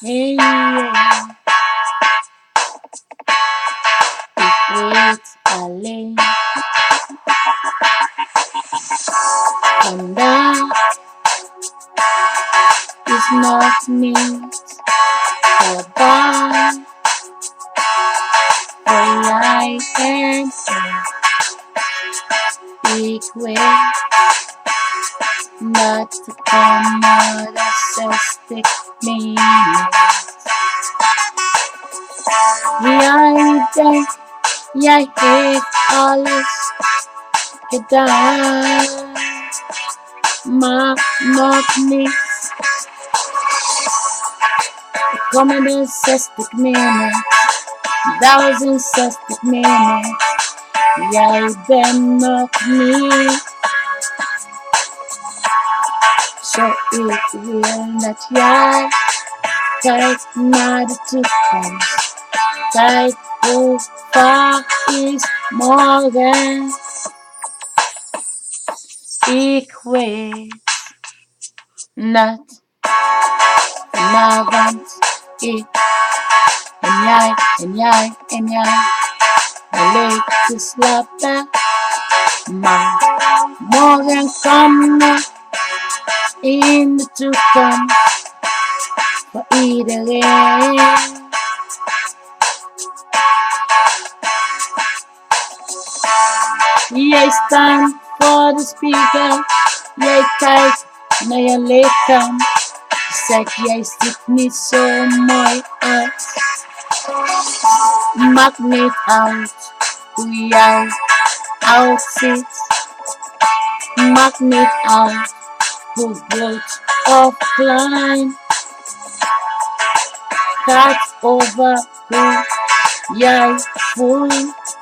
Hey, yeah, ik weet alleen vandaag is nog niet voorbij. Voor jij en ik weet dat de komende 60 minuten. Jij denkt, jij heeft alles gedaan, maar nog niet. De komende 60 minuten, 1060 minuten, jij bent nog niet. Zo ik wil dat jij kijkt naar de toekomst. Kijk hoe vaak is morgen. Ik weet dat vanavond ik en jij en jij en jij leuk te slapen. Maar morgen kom je in de toekomst voor iedereen. Jij staat voor de spiegel, jij kijkt naar je lichaam. Zeg, jij ziet niet zo mooi uit. Maakt niet uit hoe jij uitziet. Maakt niet uit hoe groot of klein. Gaat over hoe jij voelt.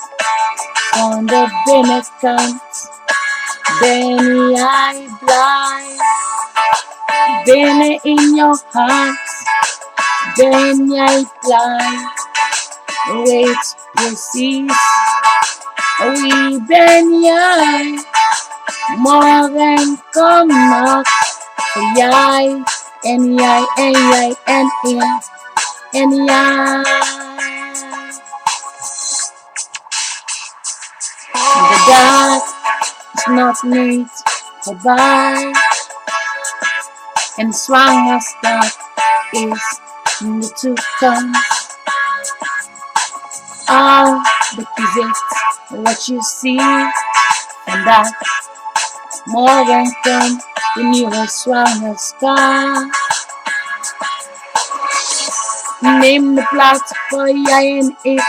Van de binnenkant ben jij blij. Binnen in jouw hart ben jij blij. Weet precies wie ben jij. Morgen kom nog voor jij en jij en jij en jij en jij. De dag is nog niet voorbij. En de zwangerschap is in de toekomst. Al the gezicht, what you see vandaag. Morgen komt de nieuwe zwangerschap. Neem de plaats voor jij en ik.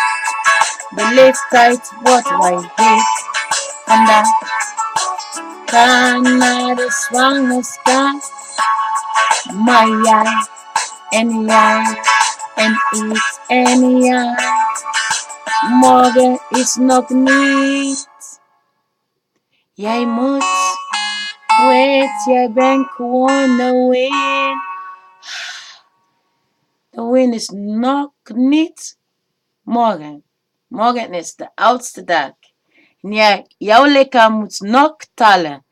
De leeftijd wordt wij heet. Vandaag ga naar de zwangerschap. Maar jij en jij en ik en jij. Morgen is nog niet. Jij moet, weet, jij bent gewoon de win. De win is nog niet morgen. Morgen is de oudste dag. En jouw lichaam moet nog tellen.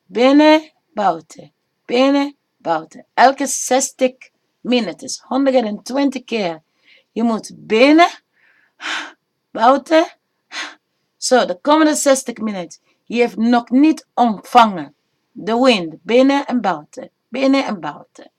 Binnen, buiten. Binnen, buiten. Elke 60 minuten, 120 keer. Je moet binnen, buiten. Zo, de komende 60 minuten. Je heeft nog niet ontvangen. De wind, binnen en buiten. Binnen en buiten.